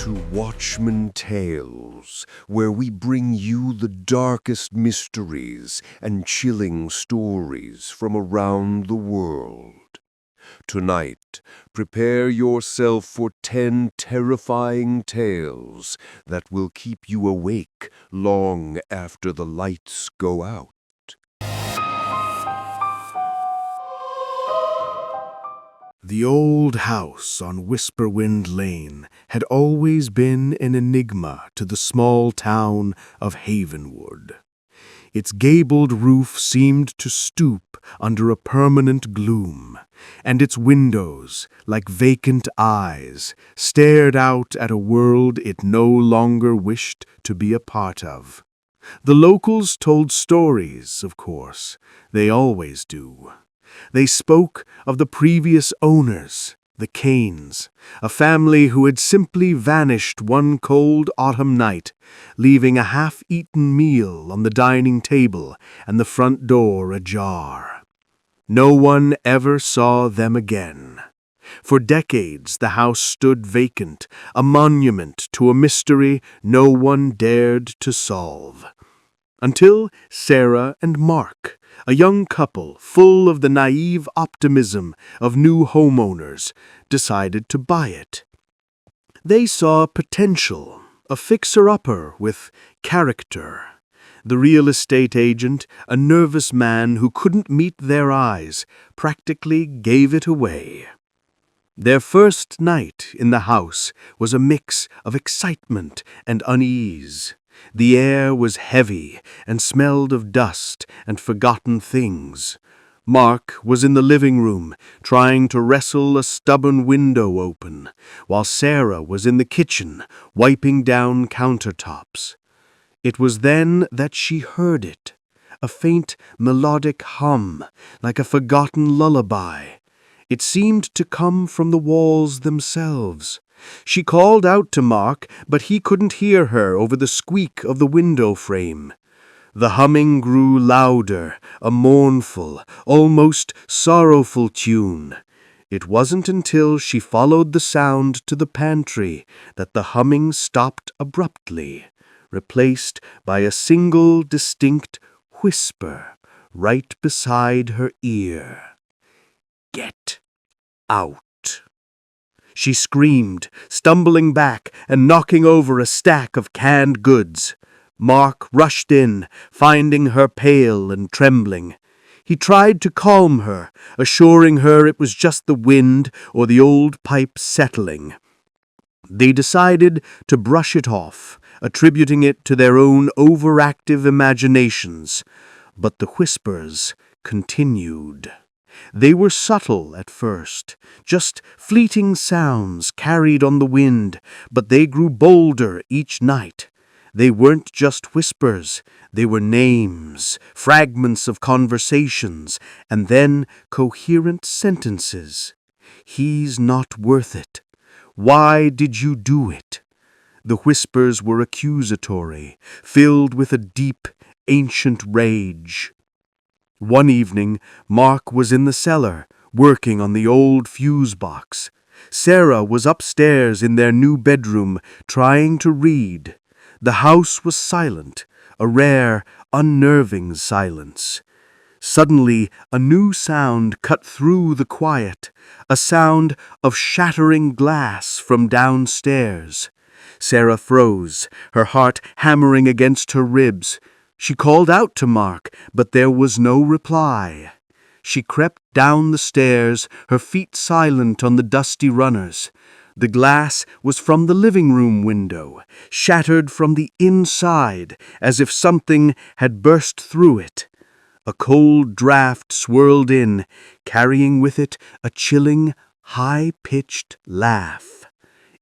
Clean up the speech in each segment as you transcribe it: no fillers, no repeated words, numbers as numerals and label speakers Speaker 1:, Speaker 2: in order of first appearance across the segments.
Speaker 1: to Watchman Tales, where we bring you the darkest mysteries and chilling stories from around the world. Tonight, prepare yourself for 10 terrifying tales that will keep you awake long after the lights go out.
Speaker 2: The old house on Whisperwind Lane had always been an enigma to the small town of Havenwood. Its gabled roof seemed to stoop under a permanent gloom, and its windows, like vacant eyes, stared out at a world it no longer wished to be a part of. The locals told stories, of course. They always do. They spoke of the previous owners, the Canes, a family who had simply vanished one cold autumn night, leaving a half-eaten meal on the dining table and the front door ajar. No one ever saw them again. For decades the house stood vacant, a monument to a mystery no one dared to solve. Until Sarah and Mark, a young couple full of the naive optimism of new homeowners, decided to buy it. They saw potential, a fixer-upper with character. The real estate agent, a nervous man who couldn't meet their eyes, practically gave it away. Their first night in the house was a mix of excitement and unease. The air was heavy and smelled of dust and forgotten things. Mark was in the living room, trying to wrestle a stubborn window open, while Sarah was in the kitchen, wiping down countertops. It was then that she heard it, a faint melodic hum, like a forgotten lullaby. It seemed to come from the walls themselves. She called out to Mark, but he couldn't hear her over the squeak of the window frame. The humming grew louder, a mournful, almost sorrowful tune. It wasn't until she followed the sound to the pantry that the humming stopped abruptly, replaced by a single distinct whisper right beside her ear. "Get out." She screamed, stumbling back and knocking over a stack of canned goods. Mark rushed in, finding her pale and trembling. He tried to calm her, assuring her it was just the wind or the old pipe settling. They decided to brush it off, attributing it to their own overactive imaginations. But the whispers continued. They were subtle at first, just fleeting sounds carried on the wind, but they grew bolder each night. They weren't just whispers, they were names, fragments of conversations, and then coherent sentences. "He's not worth it. Why did you do it?" The whispers were accusatory, filled with a deep, ancient rage. One evening, Mark was in the cellar, working on the old fuse box. Sarah was upstairs in their new bedroom, trying to read. The house was silent, a rare, unnerving silence. Suddenly, a new sound cut through the quiet, a sound of shattering glass from downstairs. Sarah froze, her heart hammering against her ribs. She called out to Mark, but there was no reply. She crept down the stairs, her feet silent on the dusty runners. The glass was from the living room window, shattered from the inside, as if something had burst through it. A cold draft swirled in, carrying with it a chilling, high-pitched laugh.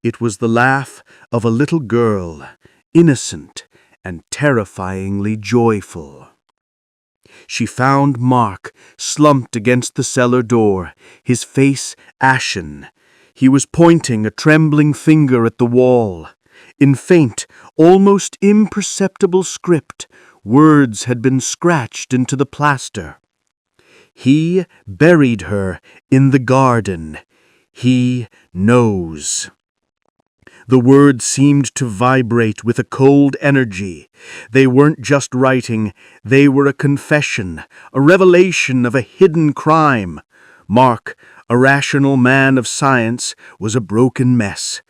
Speaker 2: It was the laugh of a little girl, innocent and terrifyingly joyful. She found Mark slumped against the cellar door, his face ashen. He was pointing a trembling finger at the wall. In faint, almost imperceptible script, words had been scratched into the plaster. "He buried her in the garden. He knows." The words seemed to vibrate with a cold energy. They weren't just writing, they were a confession, a revelation of a hidden crime. Mark, a rational man of science, was a broken mess.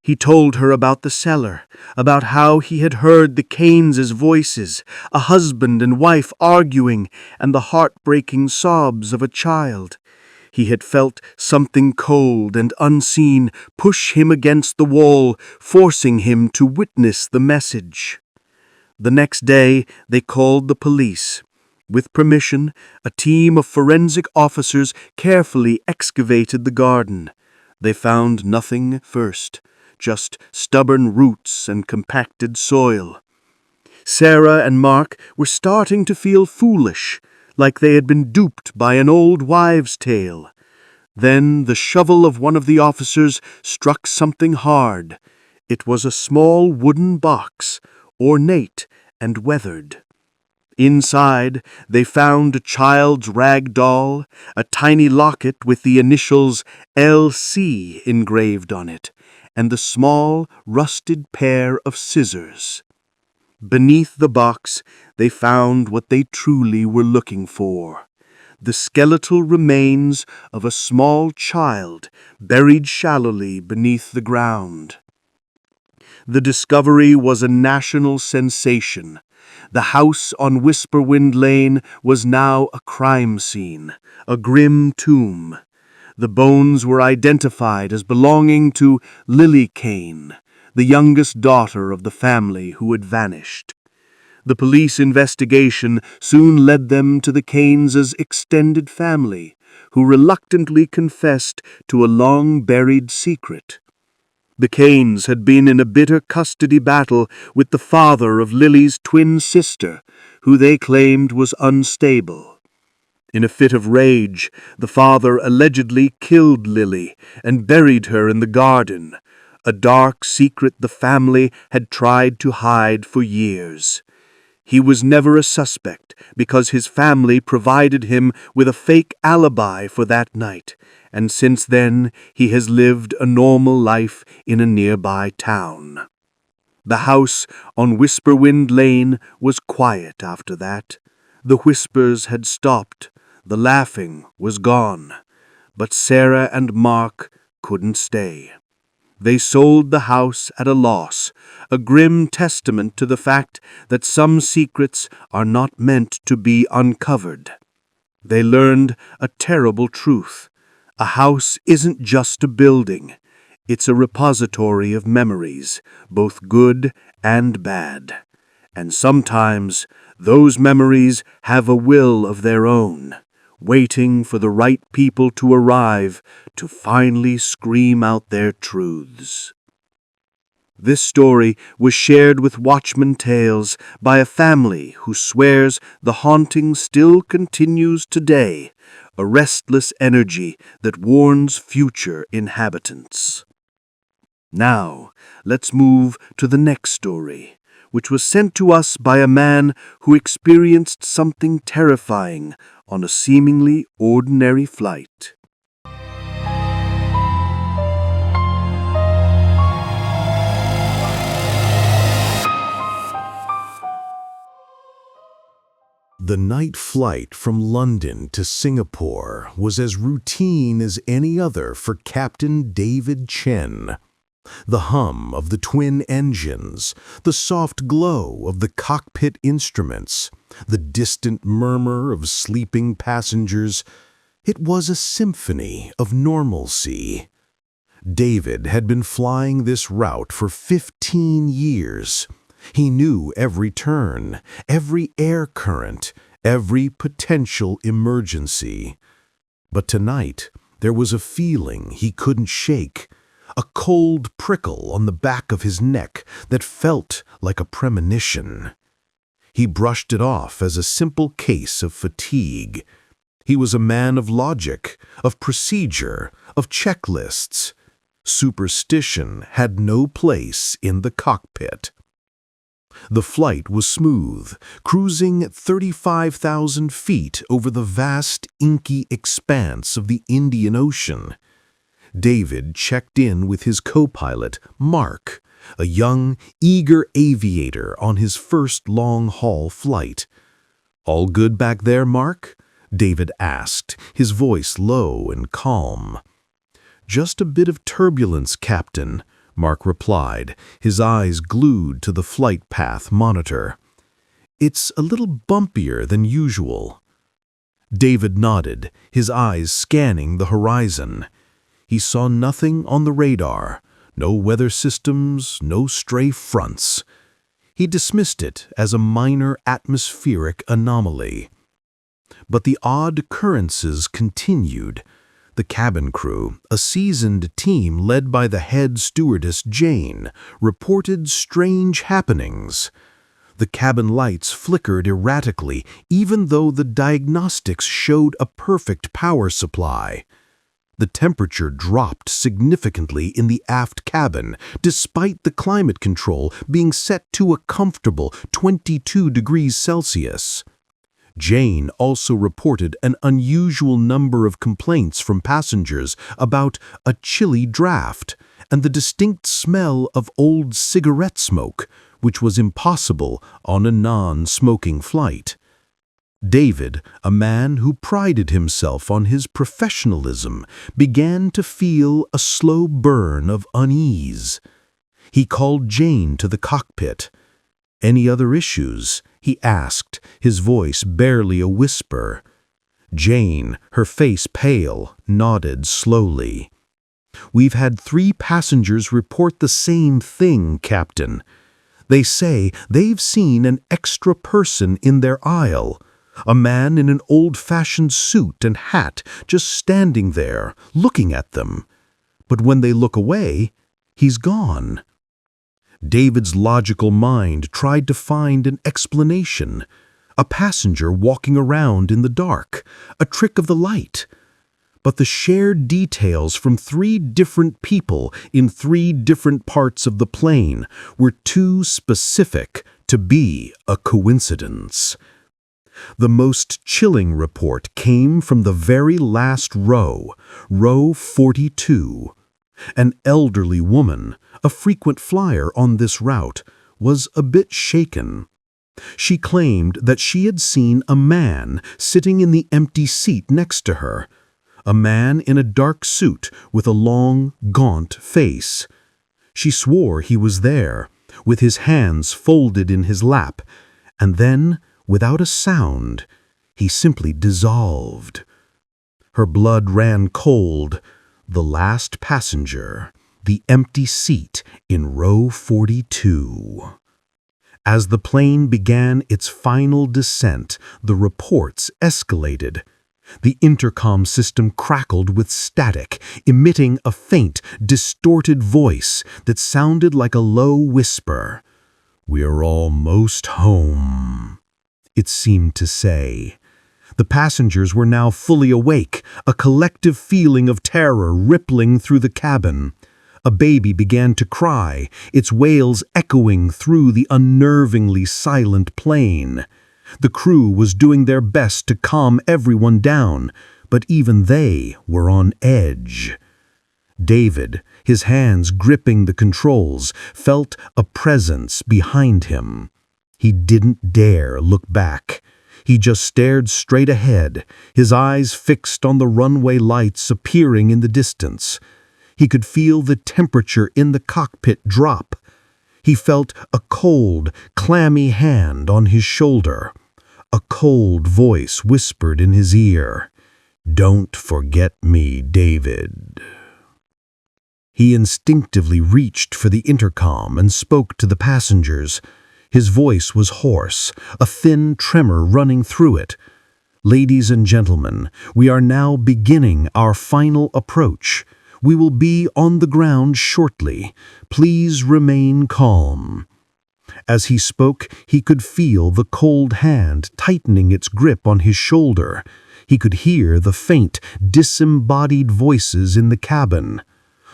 Speaker 2: He told her about the cellar, about how he had heard the Keynes' voices, a husband and wife arguing, and the heartbreaking sobs of a child. He had felt something cold and unseen push him against the wall, forcing him to witness the message. The next day, they called the police. With permission, a team of forensic officers carefully excavated the garden. They found nothing first, just stubborn roots and compacted soil. Sarah and Mark were starting to feel foolish, like they had been duped by an old wives' tale. Then the shovel of one of the officers struck something hard. It was a small wooden box, ornate and weathered. Inside, they found a child's rag doll, a tiny locket with the initials LC engraved on it, and the small, rusted pair of scissors. Beneath the box, they found what they truly were looking for: the skeletal remains of a small child buried shallowly beneath the ground. The discovery was a national sensation. The house on Whisperwind Lane was now a crime scene, a grim tomb. The bones were identified as belonging to Lily Kane, the youngest daughter of the family who had vanished. The police investigation soon led them to the Keynes' extended family, who reluctantly confessed to a long-buried secret. The Keynes had been in a bitter custody battle with the father of Lily's twin sister, who they claimed was unstable. In a fit of rage, the father allegedly killed Lily and buried her in the garden, a dark secret the family had tried to hide for years. He was never a suspect because his family provided him with a fake alibi for that night, and since then he has lived a normal life in a nearby town. The house on Whisperwind Lane was quiet after that. The whispers had stopped, the laughing was gone, but Sarah and Mark couldn't stay. They sold the house at a loss, a grim testament to the fact that some secrets are not meant to be uncovered. They learned a terrible truth. A house isn't just a building. It's a repository of memories, both good and bad. And sometimes those memories have a will of their own, waiting for the right people to arrive to finally scream out their truths. This story was shared with Watchman Tales by a family who swears the haunting still continues today, a restless energy that warns future inhabitants. Now, let's move to the next story, which was sent to us by a man who experienced something terrifying on a seemingly ordinary flight.
Speaker 1: The night flight from London to Singapore was as routine as any other for Captain David Chen. The hum of the twin engines, the soft glow of the cockpit instruments, the distant murmur of sleeping passengers, it was a symphony of normalcy. David had been flying this route for 15 years. He knew every turn, every air current, every potential emergency. But tonight, there was a feeling he couldn't shake, a cold prickle on the back of his neck that felt like a premonition. He brushed it off as a simple case of fatigue. He was a man of logic, of procedure, of checklists. Superstition had no place in the cockpit. The flight was smooth, cruising at 35,000 feet over the vast, inky expanse of the Indian Ocean.
Speaker 2: David checked in with his co-pilot, Mark, a young, eager aviator on his first long-haul flight. "All good back there, Mark?" David asked, his voice low and calm. "Just a bit of turbulence, Captain," Mark replied, his eyes glued to the flight path monitor. "It's a little bumpier than usual." David nodded, his eyes scanning the horizon. He saw nothing on the radar, no weather systems, no stray fronts. He dismissed it as a minor atmospheric anomaly. But the odd occurrences continued. The cabin crew, a seasoned team led by the head stewardess Jane, reported strange happenings. The cabin lights flickered erratically, even though the diagnostics showed a perfect power supply. The temperature dropped significantly in the aft cabin, despite the climate control being set to a comfortable 22 degrees Celsius. Jane also reported an unusual number of complaints from passengers about a chilly draft and the distinct smell of old cigarette smoke, which was impossible on a non-smoking flight. David, a man who prided himself on his professionalism, began to feel a slow burn of unease. He called Jane to the cockpit. "Any other issues?" he asked, his voice barely a whisper. Jane, her face pale, nodded slowly. "We've had 3 passengers report the same thing, Captain. They say they've seen an extra person in their aisle, a man in an old-fashioned suit and hat just standing there, looking at them. But when they look away, he's gone." David's logical mind tried to find an explanation. A passenger walking around in the dark, a trick of the light. But the shared details from 3 different people in 3 different parts of the plane were too specific to be a coincidence. The most chilling report came from the very last row, row 42. An elderly woman, a frequent flyer on this route, was a bit shaken. She claimed that she had seen a man sitting in the empty seat next to her, a man in a dark suit with a long, gaunt face. She swore he was there, with his hands folded in his lap, and then, without a sound, he simply dissolved. Her blood ran cold. The last passenger, the empty seat in row 42. As the plane began its final descent, the reports escalated. The intercom system crackled with static, emitting a faint, distorted voice that sounded like a low whisper. "We're almost home," it seemed to say. The passengers were now fully awake, a collective feeling of terror rippling through the cabin. A baby began to cry, its wails echoing through the unnervingly silent plane. The crew was doing their best to calm everyone down, but even they were on edge. David, his hands gripping the controls, felt a presence behind him. He didn't dare look back. He just stared straight ahead, his eyes fixed on the runway lights appearing in the distance. He could feel the temperature in the cockpit drop. He felt a cold, clammy hand on his shoulder. A cold voice whispered in his ear, "Don't forget me, David." He instinctively reached for the intercom and spoke to the passengers. His voice was hoarse, a thin tremor running through it. "Ladies and gentlemen, we are now beginning our final approach. We will be on the ground shortly. Please remain calm." As he spoke, he could feel the cold hand tightening its grip on his shoulder. He could hear the faint, disembodied voices in the cabin.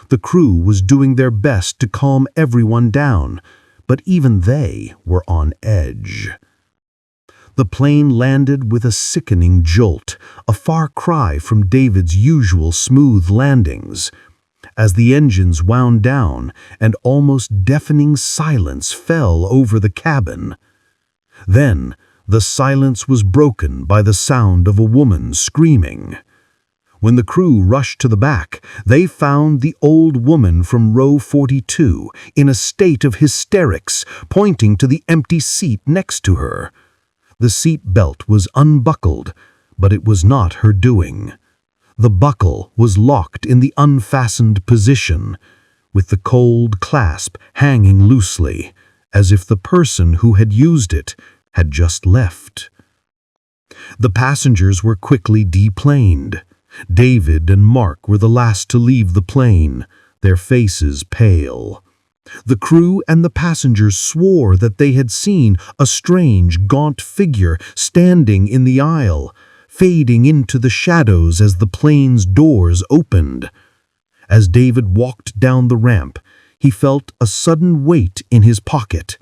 Speaker 2: The crew was doing their best to calm everyone down, but even they were on edge. The plane landed with a sickening jolt, a far cry from David's usual smooth landings. as the engines wound down and almost deafening silence fell over the cabin. Then, the silence was broken by the sound of a woman screaming. When the crew rushed to the back, they found the old woman from row 42 in a state of hysterics, pointing to the empty seat next to her. The seat belt was unbuckled, but it was not her doing. The buckle was locked in the unfastened position, with the cold clasp hanging loosely, as if the person who had used it had just left. The passengers were quickly deplaned. David and Mark were the last to leave the plane, their faces pale. The crew and the passengers swore that they had seen a strange, gaunt figure standing in the aisle, fading into the shadows as the plane's doors opened. As David walked down the ramp, he felt a sudden weight in his pocket.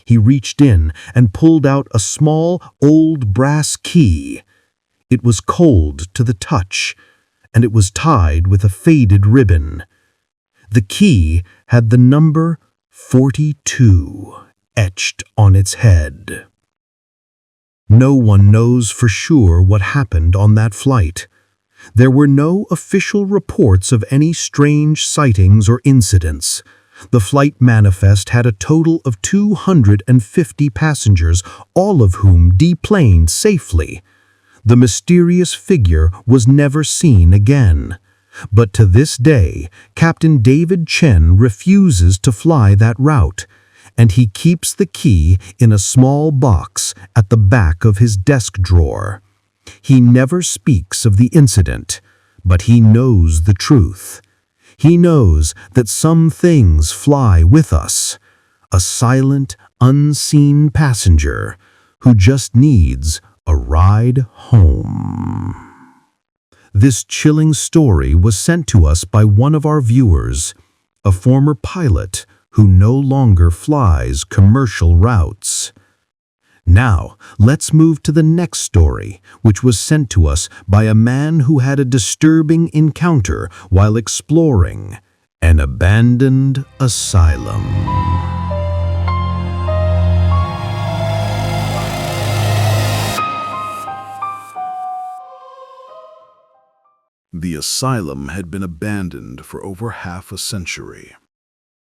Speaker 2: He reached in and pulled out a small, old brass key. It was cold to the touch, and it was tied with a faded ribbon. The key had the number 42 etched on its head. No one knows for sure what happened on that flight. There were no official reports of any strange sightings or incidents. The flight manifest had a total of 250 passengers, all of whom deplaned safely. The mysterious figure was never seen again. But to this day, Captain David Chen refuses to fly that route, and he keeps the key in a small box at the back of his desk drawer. He never speaks of the incident, but he knows the truth. He knows that some things fly with us, a silent, unseen passenger who just needs a ride home. This chilling story was sent to us by one of our viewers, a former pilot who no longer flies commercial routes. Now, let's move to the next story, which was sent to us by a man who had a disturbing encounter while exploring an abandoned asylum.
Speaker 3: The asylum had been abandoned for over half a century.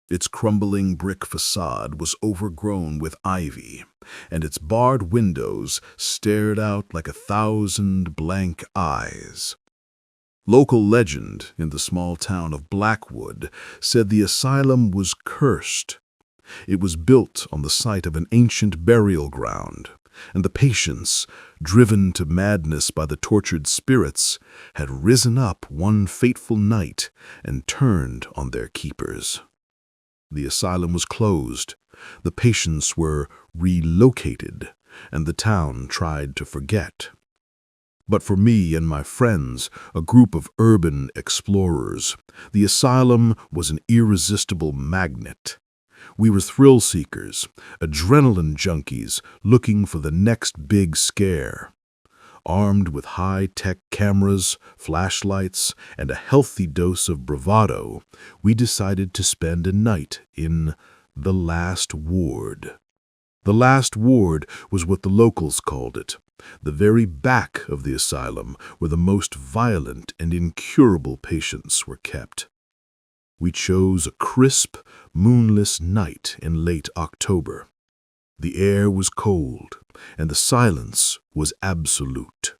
Speaker 3: Its crumbling brick facade was overgrown with ivy, and its barred windows stared out like 1,000 blank eyes. Local legend in the small town of Blackwood said the asylum was cursed. It was built on the site of an ancient burial ground, and the patients, driven to madness by the tortured spirits, had risen up one fateful night and turned on their keepers. The asylum was closed, the patients were relocated, and the town tried to forget. But for me and my friends, a group of urban explorers, the asylum was an irresistible magnet. We were thrill seekers, adrenaline junkies looking for the next big scare. Armed with high-tech cameras, flashlights, and a healthy dose of bravado, we decided to spend a night in the Last Ward. The Last Ward was what the locals called it, the very back of the asylum where the most violent and incurable patients were kept. We chose a crisp, moonless night in late October. The air was cold, and the silence was absolute.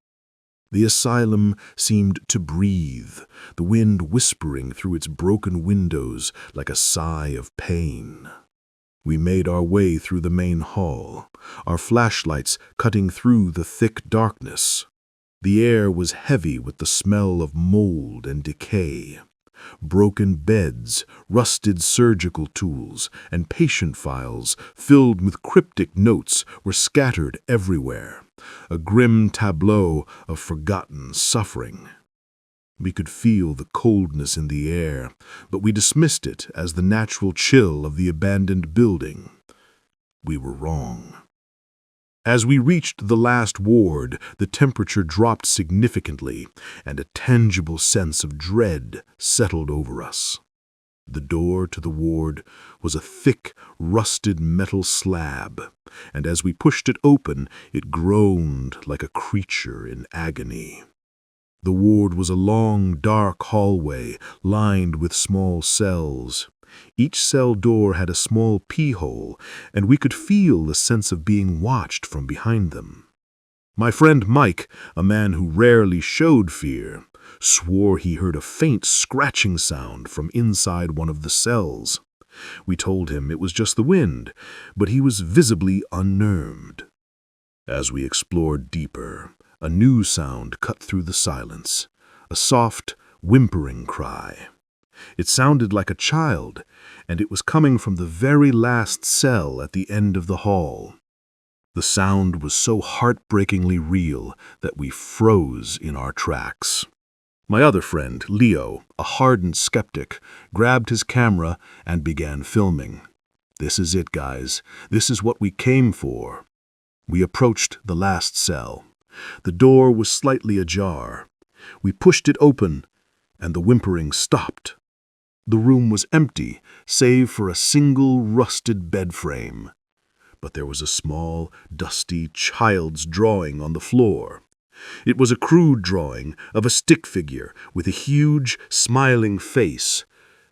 Speaker 3: The asylum seemed to breathe, the wind whispering through its broken windows like a sigh of pain. We made our way through the main hall, our flashlights cutting through the thick darkness. The air was heavy with the smell of mold and decay. Broken beds, rusted surgical tools, and patient files filled with cryptic notes were scattered everywhere, a grim tableau of forgotten suffering. We could feel the coldness in the air, but we dismissed it as the natural chill of the abandoned building. We were wrong. As we reached the last ward, the temperature dropped significantly, and a tangible sense of dread settled over us. The door to the ward was a thick, rusted metal slab, and as we pushed it open, it groaned like a creature in agony. The ward was a long, dark hallway lined with small cells. Each cell door had a small pee-hole, and we could feel the sense of being watched from behind them. My friend Mike, a man who rarely showed fear, swore he heard a faint scratching sound from inside one of the cells. We told him it was just the wind, but he was visibly unnerved. As we explored deeper, a new sound cut through the silence, a soft, whimpering cry. It sounded like a child, and it was coming from the very last cell at the end of the hall. The sound was so heartbreakingly real that we froze in our tracks. My other friend, Leo, a hardened skeptic, grabbed his camera and began filming. "This is it, guys. This is what we came for." We approached the last cell. The door was slightly ajar. We pushed it open, and the whimpering stopped. The room was empty, save for a single rusted bed frame. But there was a small, dusty child's drawing on the floor. It was a crude drawing of a stick figure with a huge, smiling face.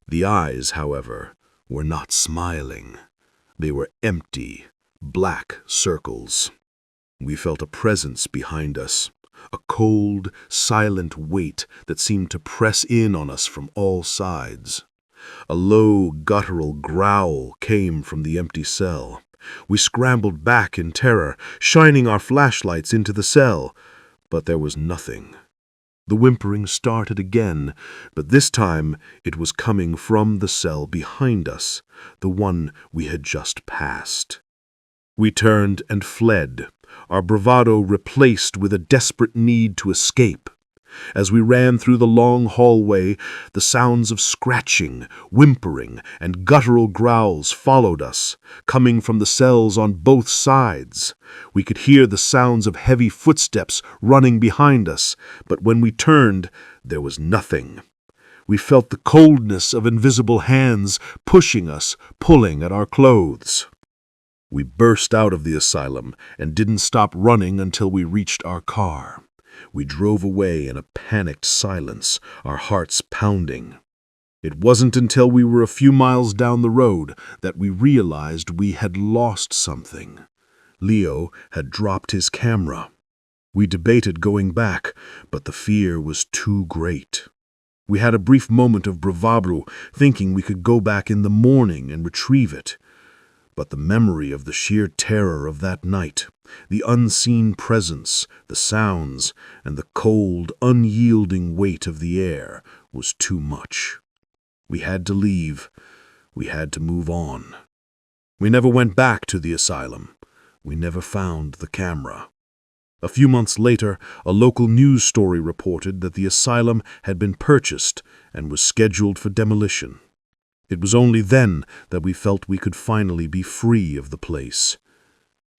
Speaker 3: The eyes, however, were not smiling. They were empty, black circles. We felt a presence behind us, a cold, silent weight that seemed to press in on us from all sides. A low, guttural growl came from the empty cell. We scrambled back in terror, shining our flashlights into the cell, but there was nothing. The whimpering started again, but this time it was coming from the cell behind us, the one we had just passed. We turned and fled, our bravado replaced with a desperate need to escape. As we ran through the long hallway, the sounds of scratching, whimpering, and guttural growls followed us, coming from the cells on both sides. We could hear the sounds of heavy footsteps running behind us, but when we turned, there was nothing. We felt the coldness of invisible hands pushing us, pulling at our clothes. We burst out of the asylum and didn't stop running until we reached our car. We drove away in a panicked silence, our hearts pounding. It wasn't until we were a few miles down the road that we realized we had lost something. Leo had dropped his camera. We debated going back, but the fear was too great. We had a brief moment of bravado, thinking we could go back in the morning and retrieve it. But the memory of the sheer terror of that night, the unseen presence, the sounds, and the cold, unyielding weight of the air was too much. We had to leave. We had to move on. We never went back to the asylum. We never found the camera. A few months later, a local news story reported that the asylum had been purchased and was scheduled for demolition. It was only then that we felt we could finally be free of the place.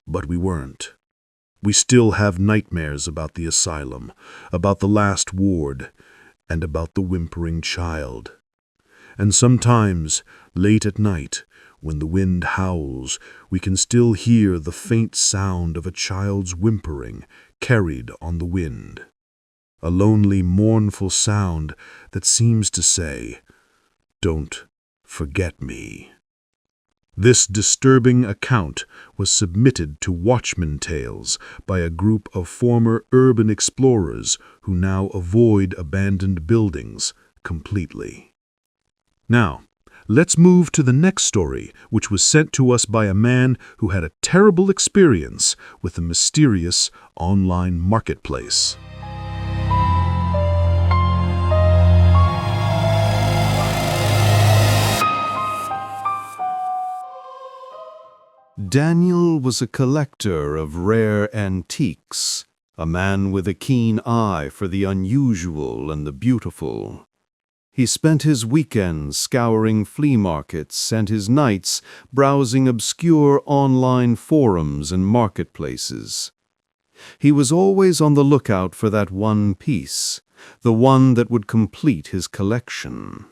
Speaker 3: But we weren't. We still have nightmares about the asylum, about the last ward, and about the whimpering child. And sometimes, late at night, when the wind howls, we can still hear the faint sound of a child's whimpering carried on the wind. A lonely, mournful sound that seems to say, "Don't forget me." This disturbing account was submitted to Watchman Tales by a group of former urban explorers who now avoid abandoned buildings completely. Now, let's move to the next story, which was sent to us by a man who had a terrible experience with a mysterious online marketplace.
Speaker 2: Daniel was a collector of rare antiques, a man with a keen eye for the unusual and the beautiful. He spent his weekends scouring flea markets and his nights browsing obscure online forums and marketplaces. He was always on the lookout for that one piece, the one that would complete his collection.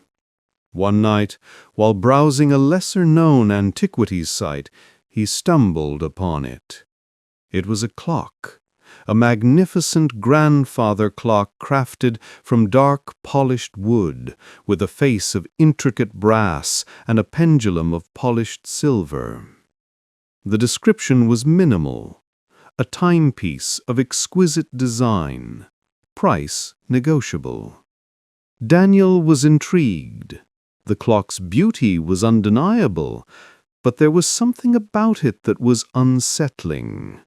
Speaker 2: One night, while browsing a lesser-known antiquities site, he stumbled upon it. It was a clock, a magnificent grandfather clock crafted from dark polished wood, with a face of intricate brass and a pendulum of polished silver. The description was minimal. A timepiece of exquisite design, price negotiable. Daniel was intrigued. The clock's beauty was undeniable, but there was something about it that was unsettling.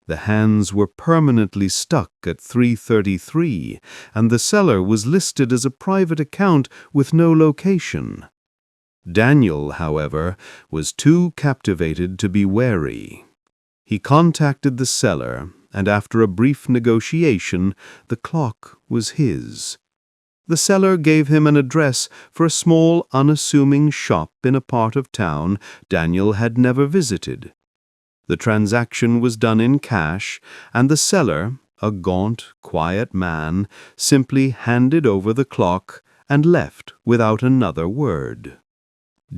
Speaker 2: The hands were permanently stuck at 3:33, and the seller was listed as a private account with no location. Daniel, however, was too captivated to be wary. He contacted the seller, and after a brief negotiation, the clock was his. The seller gave him an address for a small, unassuming shop in a part of town Daniel had never visited. The transaction was done in cash, and the seller, a gaunt, quiet man, simply handed over the clock and left without another word.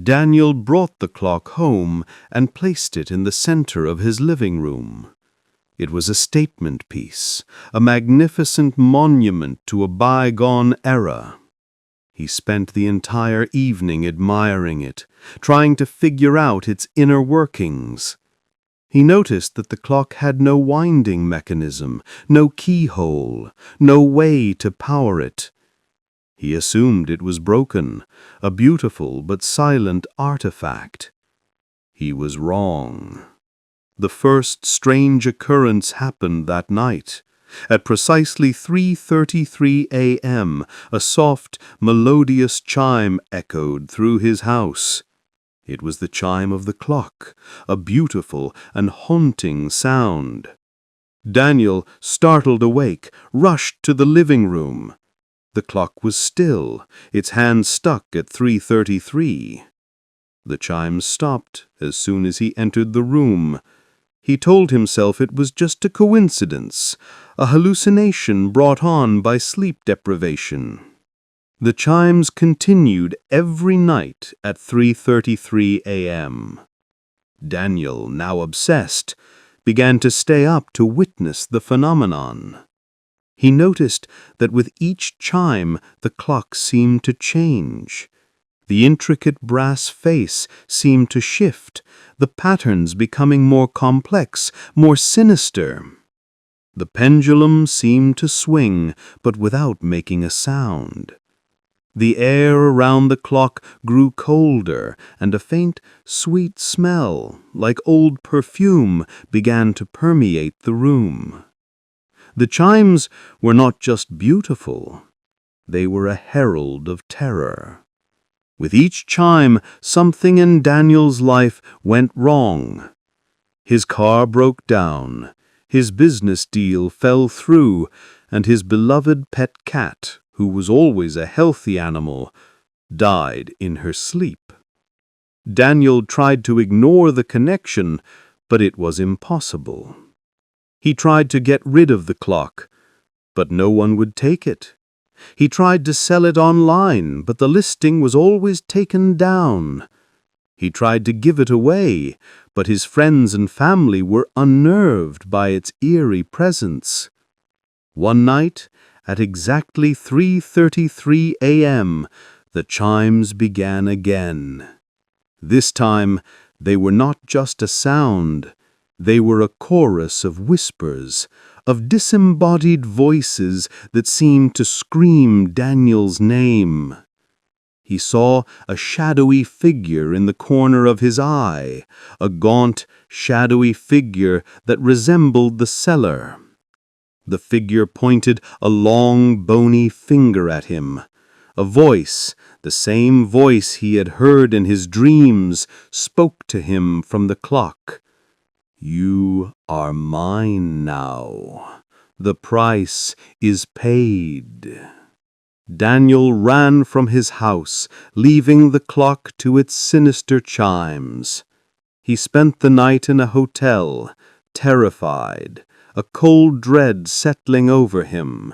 Speaker 2: Daniel brought the clock home and placed it in the center of his living room. It was a statement piece, a magnificent monument to a bygone era. He spent the entire evening admiring it, trying to figure out its inner workings. He noticed that the clock had no winding mechanism, no keyhole, no way to power it. He assumed it was broken, a beautiful but silent artifact. He was wrong. The first strange occurrence happened that night. At precisely 3:33 a.m., a soft, melodious chime echoed through his house. It was the chime of the clock, a beautiful and haunting sound. Daniel, startled awake, rushed to the living room. The clock was still, its hand stuck at 3:33. The chimes stopped as soon as he entered the room. He told himself it was just a coincidence, a hallucination brought on by sleep deprivation. The chimes continued every night at 3:33 a.m. Daniel, now obsessed, began to stay up to witness the phenomenon. He noticed that with each chime the clock seemed to change. The intricate brass face seemed to shift, the patterns becoming more complex, more sinister. The pendulum seemed to swing, but without making a sound. The air around the clock grew colder, and a faint, sweet smell, like old perfume, began to permeate the room. The chimes were not just beautiful, they were a herald of terror. With each chime, something in Daniel's life went wrong. His car broke down, his business deal fell through, and his beloved pet cat, who was always a healthy animal, died in her sleep. Daniel tried to ignore the connection, but it was impossible. He tried to get rid of the clock, but no one would take it. He tried to sell it online, but the listing was always taken down. He tried to give it away, but his friends and family were unnerved by its eerie presence. One night, at exactly 3:33 a.m., the chimes began again. This time, they were not just a sound. They were a chorus of whispers, of disembodied voices that seemed to scream Daniel's name. He saw a shadowy figure in the corner of his eye, a gaunt, shadowy figure that resembled the seller. The figure pointed a long, bony finger at him. A voice, the same voice he had heard in his dreams, spoke to him from the clock. "You are mine now. The price is paid." Daniel ran from his house, leaving the clock to its sinister chimes. He spent the night in a hotel, terrified, a cold dread settling over him.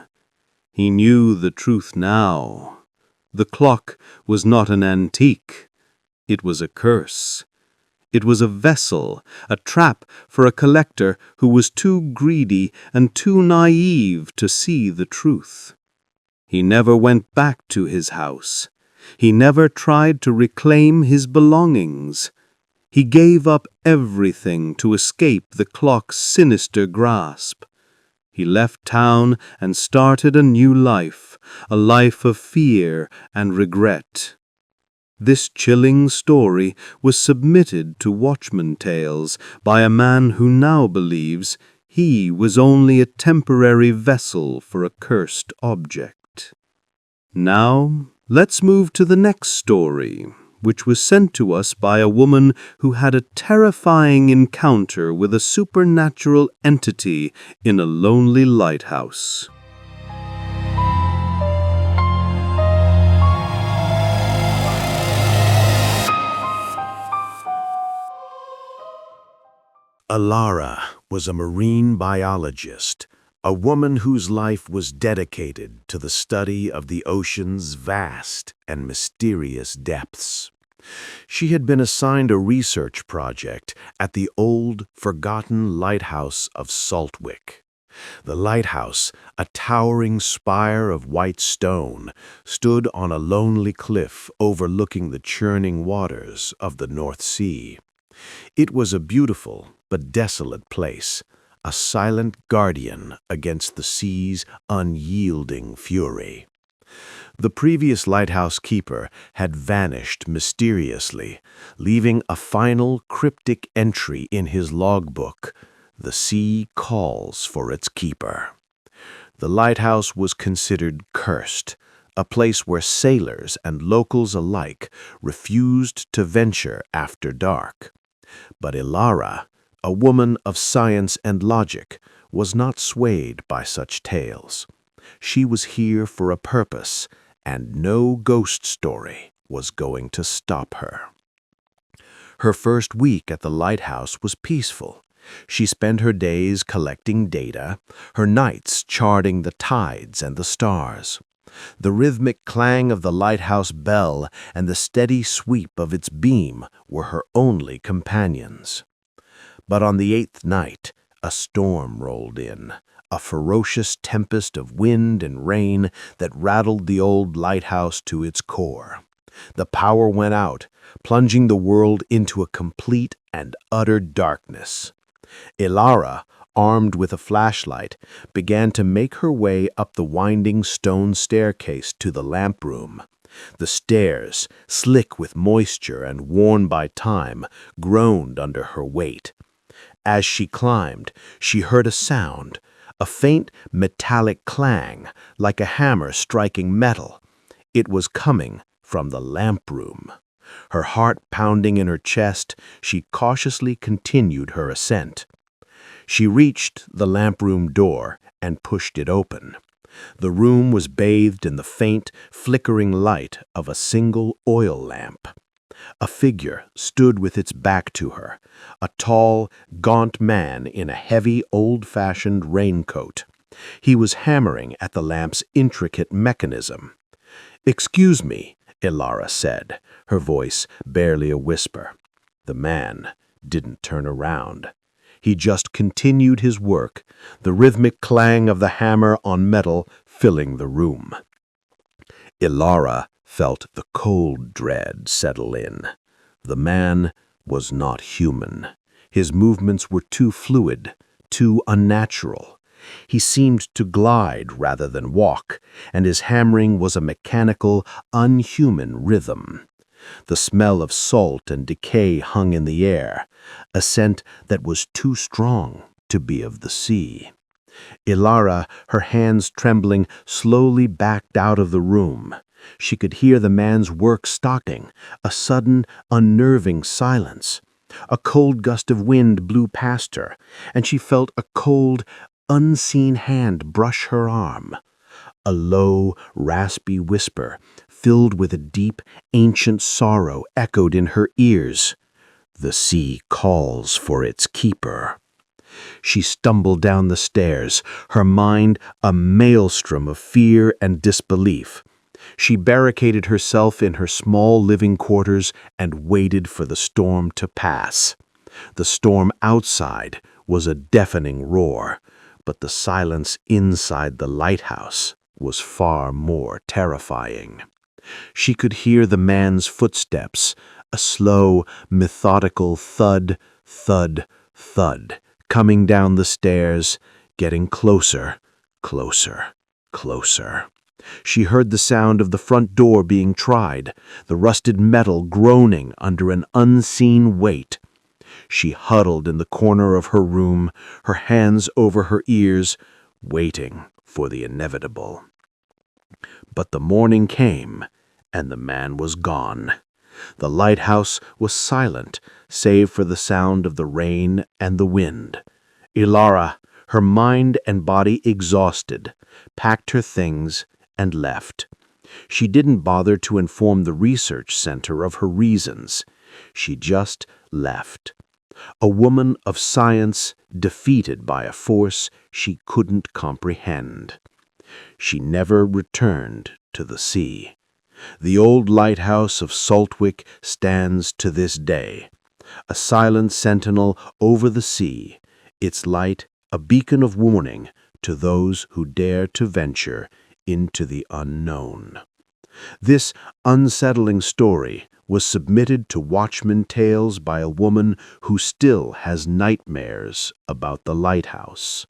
Speaker 2: He knew the truth now. The clock was not an antique. It was a curse. It was a vessel, a trap for a collector who was too greedy and too naive to see the truth. He never went back to his house. He never tried to reclaim his belongings. He gave up everything to escape the clock's sinister grasp. He left town and started a new life, a life of fear and regret. This chilling story was submitted to Watchman Tales by a man who now believes he was only a temporary vessel for a cursed object. Now, let's move to the next story, which was sent to us by a woman who had a terrifying encounter with a supernatural entity in a lonely lighthouse.
Speaker 1: Alara was a marine biologist, a woman whose life was dedicated to the study of the ocean's vast and mysterious depths. She had been assigned a research project at the old, forgotten lighthouse of Saltwick. The lighthouse, a towering spire of white stone, stood on a lonely cliff overlooking the churning waters of the North Sea. It was a beautiful but desolate place, a silent guardian against the sea's unyielding fury. The previous lighthouse keeper had vanished mysteriously, leaving a final cryptic entry in his logbook: "The sea calls for its keeper." The lighthouse was considered cursed, a place where sailors and locals alike refused to venture after dark. But Alara, a woman of science and logic, was not swayed by such tales. She was here for a purpose, and no ghost story was going to stop her. Her first week at the lighthouse was peaceful. She spent her days collecting data, her nights charting the tides and the stars. The rhythmic clang of the lighthouse bell and the steady sweep of its beam were her only companions. But on the 8th night, a storm rolled in, a ferocious tempest of wind and rain that rattled the old lighthouse to its core. The power went out, plunging the world into a complete and utter darkness. Alara, armed with a flashlight, began to make her way up the winding stone staircase to the lamp room. The stairs, slick with moisture and worn by time, groaned under her weight. As she climbed, she heard a sound, a faint metallic clang, like a hammer striking metal. It was coming from the lamp room. Her heart pounding in her chest, she cautiously continued her ascent. She reached the lamp room door and pushed it open. The room was bathed in the faint, flickering light of a single oil lamp. A figure stood with its back to her, a tall, gaunt man in a heavy, old-fashioned raincoat. He was hammering at the lamp's intricate mechanism. "Excuse me," Alara said, her voice barely a whisper. The man didn't turn around. He just continued his work, the rhythmic clang of the hammer on metal filling the room. Alara felt the cold dread settle in. The man was not human. His movements were too fluid, too unnatural. He seemed to glide rather than walk, and his hammering was a mechanical, unhuman rhythm. The smell of salt and decay hung in the air, a scent that was too strong to be of the sea. Alara, her hands trembling, slowly backed out of the room. She could hear the man's work stopping, a sudden, unnerving silence. A cold gust of wind blew past her, and she felt a cold, unseen hand brush her arm.
Speaker 2: A low, raspy whisper, filled with a deep, ancient sorrow, echoed in her ears. "The sea calls for its keeper." She stumbled down the stairs, her mind a maelstrom of fear and disbelief. She barricaded herself in her small living quarters and waited for the storm to pass. The storm outside was a deafening roar, but the silence inside the lighthouse was far more terrifying. She could hear the man's footsteps, a slow, methodical thud, thud, thud, coming down the stairs, getting closer, closer, closer. She heard the sound of the front door being tried, the rusted metal groaning under an unseen weight. She huddled in the corner of her room, her hands over her ears, waiting for the inevitable. But the morning came, and the man was gone. The lighthouse was silent, save for the sound of the rain and the wind. Ilara, her mind and body exhausted, packed her things and left. She didn't bother to inform the research center of her reasons. She just left. A woman of science defeated by a force she couldn't comprehend. She never returned to the sea. The old lighthouse of Saltwick stands to this day, a silent sentinel over the sea, its light a beacon of warning to those who dare to venture into the unknown. This unsettling story was submitted to Watchman Tales by a woman who still has nightmares about the lighthouse.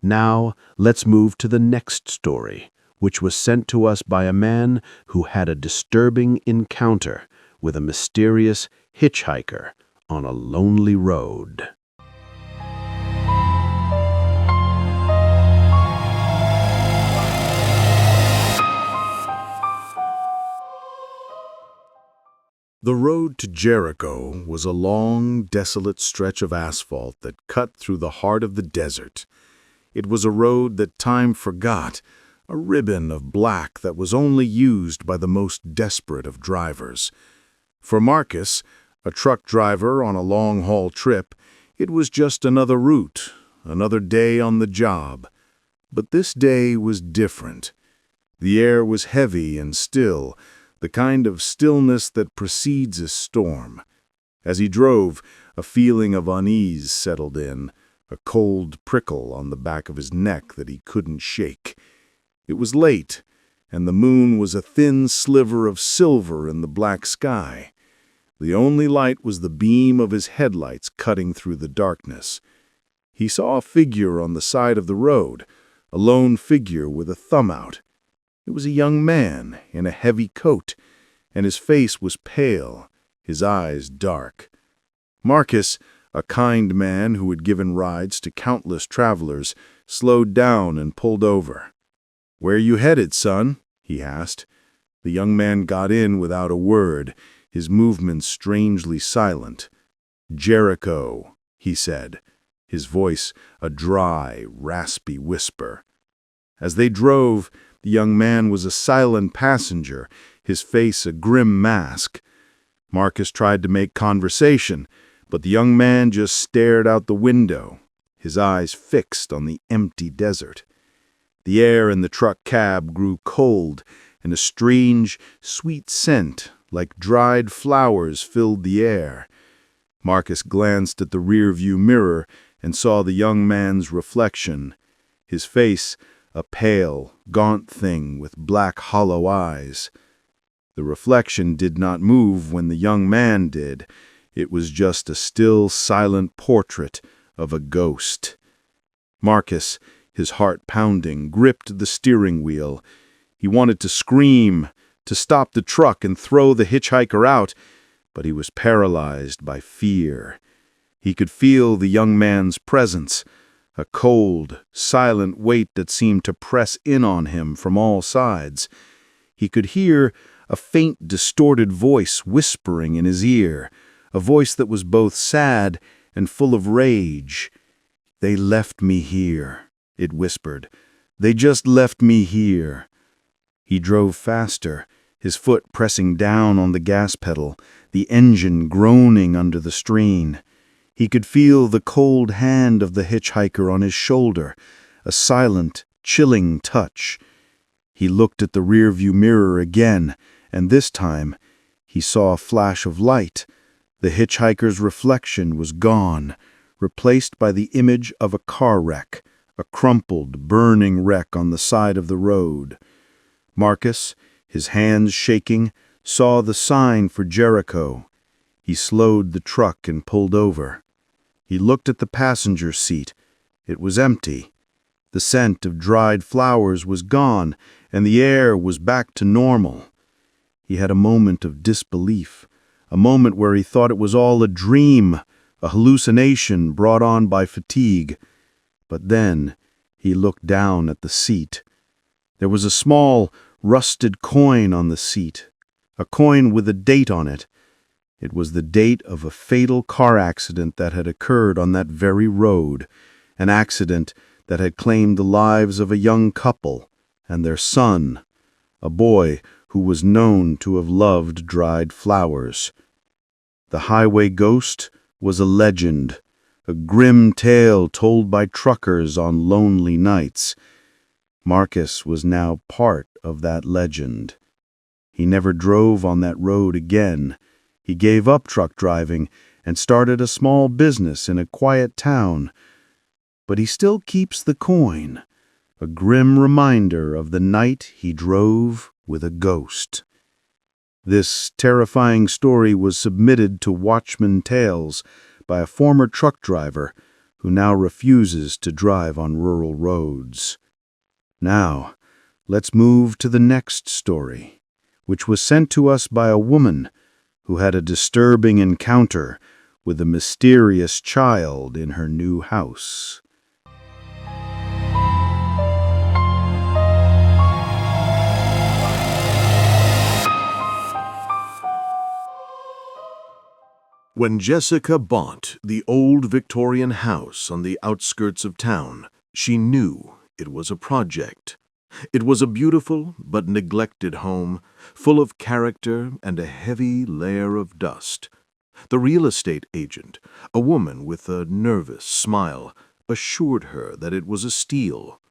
Speaker 2: Now, let's move to the next story, which was sent to us by a man who had a disturbing encounter with a mysterious hitchhiker on a lonely road.
Speaker 3: The road to Jericho was a long, desolate stretch of asphalt that cut through the heart of the desert. It was a road that time forgot, a ribbon of black that was only used by the most desperate of drivers. For Marcus, a truck driver on a long-haul trip, it was just another route, another day on the job. But this day was different. The air was heavy and still, the kind of stillness that precedes a storm. As he drove, a feeling of unease settled in, a cold prickle on the back of his neck that he couldn't shake. It was late, and the moon was a thin sliver of silver in the black sky. The only light was the beam of his headlights cutting through the darkness. He saw a figure on the side of the road, a lone figure with a thumb out. It was a young man in a heavy coat, and his face was pale, his eyes dark. Marcus, a kind man who had given rides to countless travelers, slowed down and pulled over. "Where are you headed, son?" he asked. The young man got in without a word, his movements strangely silent. "Jericho," he said, his voice a dry, raspy whisper. As they drove, the young man was a silent passenger, his face a grim mask. Marcus tried to make conversation, but the young man just stared out the window, his eyes fixed on the empty desert. The air in the truck cab grew cold, and a strange, sweet scent, like dried flowers, filled the air. Marcus glanced at the rear-view mirror and saw the young man's reflection, his face a pale, gaunt thing with black, hollow eyes. The reflection did not move when the young man did. It was just a still, silent portrait of a ghost. Marcus, his heart pounding, gripped the steering wheel. He wanted to scream, to stop the truck and throw the hitchhiker out, but he was paralyzed by fear. He could feel the young man's presence, a cold, silent weight that seemed to press in on him from all sides. He could hear a faint, distorted voice whispering in his ear, a voice that was both sad and full of rage. "They left me here," it whispered.
Speaker 2: They just left me here." He drove faster, his foot pressing down on the gas pedal, the engine groaning under the strain. He could feel the cold hand of the hitchhiker on his shoulder, a silent, chilling touch. He looked at the rearview mirror again, and this time he saw a flash of light. The hitchhiker's reflection was gone, replaced by the image of a car wreck, a crumpled, burning wreck on the side of the road. Marcus, his hands shaking, saw the sign for Jericho. He slowed the truck and pulled over. He looked at the passenger seat. It was empty. The scent of dried flowers was gone, and the air was back to normal. He had a moment of disbelief, a moment where he thought it was all a dream, a hallucination brought on by fatigue. But then he looked down at the seat. There was a small, rusted coin on the seat, a coin with a date on it. It was the date of a fatal car accident that had occurred on that very road, an accident that had claimed the lives of a young couple and their son, a boy who was known to have loved dried flowers. The highway ghost was a legend, a grim tale told by truckers on lonely nights. Marcus was now part of that legend. He never drove on that road again. He gave up truck driving and started a small business in a quiet town. But he still keeps the coin, a grim reminder of the night he drove with a ghost. This terrifying story was submitted to Watchman Tales by a former truck driver who now refuses to drive on rural roads. Now, let's move to the next story, which was sent to us by a woman who had a disturbing encounter with a mysterious child in her new house.
Speaker 4: When Jessica bought the old Victorian house on the outskirts of town, she knew it was a project. It was a beautiful but neglected home, full of character and a heavy layer of dust. The real estate agent, a woman with a nervous smile, assured her that it was a steal.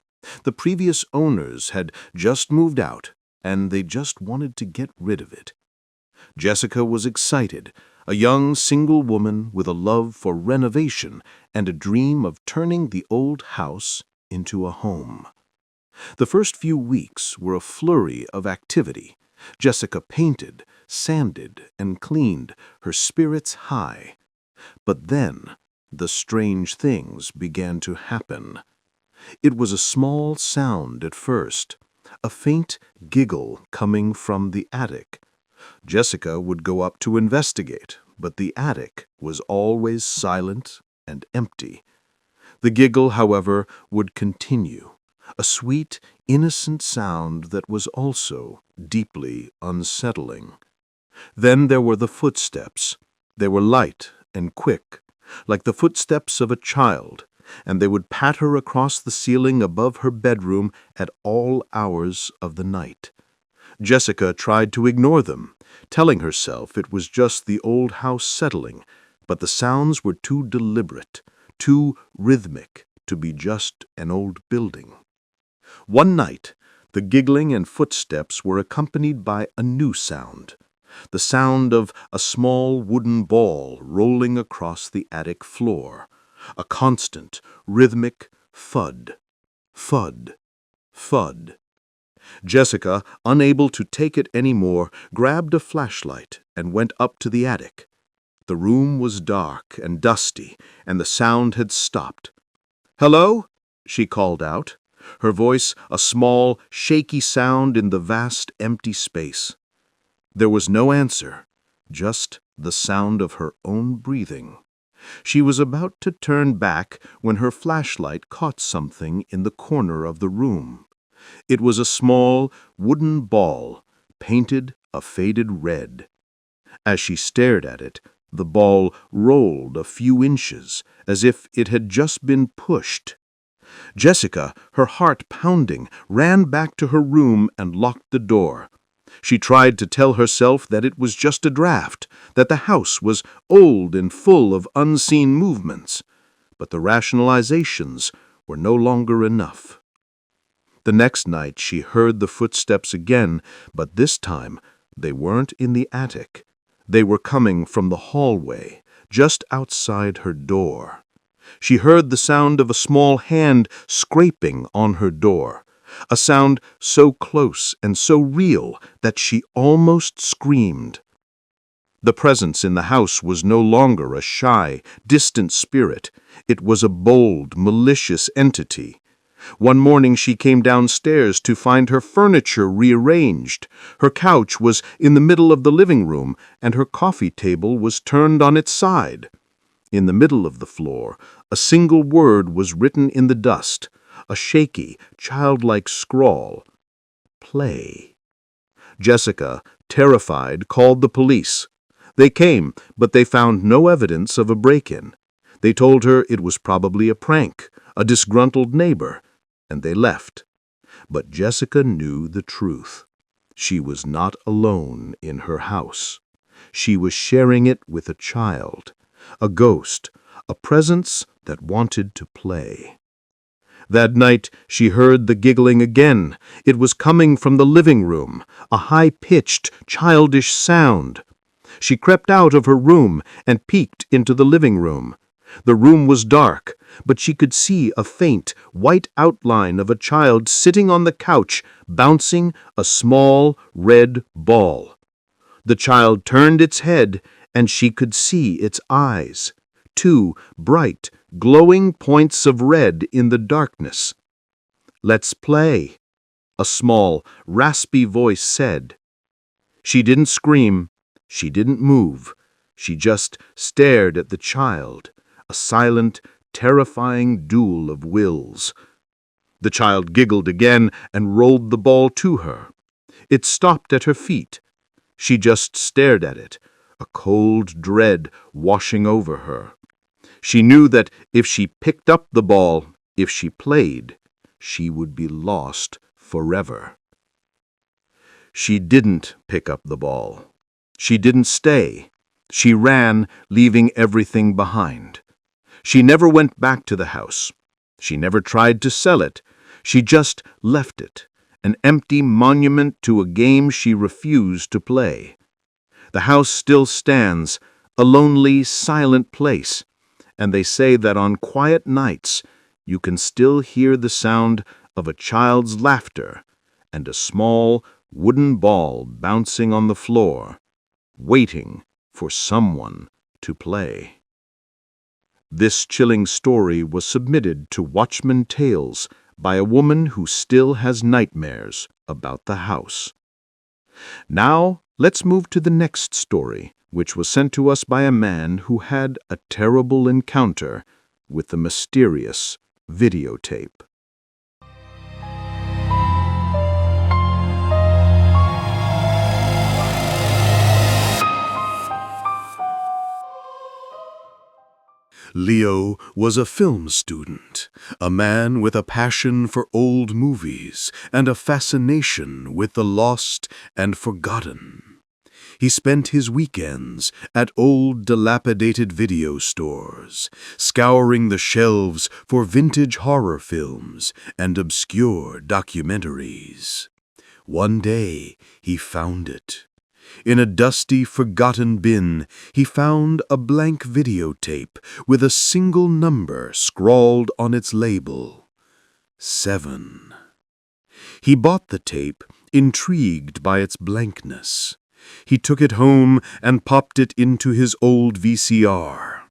Speaker 4: The previous owners had just moved out, and they just wanted to get rid of it. Jessica was excited, a young single woman with a love for renovation and a dream of turning the old house into a home. The first few weeks were a flurry of activity. Jessica painted, sanded, and cleaned, her spirits high. But then the strange things began to happen. It was a small sound at first, a faint giggle coming from the attic. Jessica would go up to investigate, but the attic was always silent and empty. The giggle, however, would continue, a sweet, innocent sound that was also deeply unsettling. Then there were the footsteps. They were light and quick, like the footsteps of a child, and they would patter across the ceiling above her bedroom at all hours of the night. Jessica tried to ignore them, telling herself it was just the old house settling, but the sounds were too deliberate, too rhythmic to be just an old building. One night, the giggling and footsteps were accompanied by a new sound, the sound of a small wooden ball rolling across the attic floor, a constant, rhythmic thud, thud, thud. Jessica, unable to take it any more, grabbed a flashlight and went up to the attic. The room was dark and dusty, and the sound had stopped. "Hello?" she called out, her voice a small, shaky sound in the vast, empty space. There was no answer, just the sound of her own breathing. She was about to turn back when her flashlight caught something in the corner of the room. It was a small, wooden ball, painted a faded red. As she stared at it, the ball rolled a few inches, as if it had just been pushed. Jessica, her heart pounding, ran back to her room and locked the door. She tried to tell herself that it was just a draft, that the house was old and full of unseen movements. But the rationalizations were no longer enough. The next night she heard the footsteps again, but this time they weren't in the attic. They were coming from the hallway, just outside her door. She heard the sound of a small hand scraping on her door, a sound so close and so real that she almost screamed. The presence in the house was no longer a shy, distant spirit. It was a bold, malicious entity. One morning she came downstairs to find her furniture rearranged. Her couch was in the middle of the living room, and her coffee table was turned on its side. In the middle of the floor, a single word was written in the dust, a shaky, childlike scrawl: "Play." Jessica, terrified, called the police. They came, but they found no evidence of a break-in. They told her it was probably a prank, a disgruntled neighbor, and they left. But Jessica knew the truth. She was not alone in her house. She was sharing it with a child, a ghost, a presence that wanted to play. That night she heard the giggling again. It was coming from the living room, a high-pitched, childish sound. She crept out of her room and peeked into the living room. The room was dark, but she could see a faint, white outline of a child sitting on the couch, bouncing a small, red ball. The child turned its head, and she could see its eyes, two bright, glowing points of red in the darkness. "Let's play," a small, raspy voice said. She didn't scream. She didn't move. She just stared at the child, a silent, terrifying duel of wills. The child giggled again and rolled the ball to her. It stopped at her feet. She just stared at it, a cold dread washing over her. She knew that if she picked up the ball, if she played, she would be lost forever. She didn't pick up the ball. She didn't stay. She ran, leaving everything behind. She never went back to the house. She never tried to sell it. She just left it, an empty monument to a game she refused to play. The house still stands, a lonely, silent place, and they say that on quiet nights you can still hear the sound of a child's laughter and a small wooden ball bouncing on the floor, waiting for someone to play. This chilling story was submitted to Watchman Tales by a woman who still has nightmares about the house. Now, let's move to the next story, which was sent to us by a man who had a terrible encounter with the mysterious videotape.
Speaker 2: Leo was a film student, a man with a passion for old movies and a fascination with the lost and forgotten. He spent his weekends at old dilapidated video stores, scouring the shelves for vintage horror films and obscure documentaries. One day, he found it. In a dusty, forgotten bin, he found a blank videotape with a single number scrawled on its label: 7. He bought the tape, intrigued by its blankness. He took it home and popped it into his old VCR.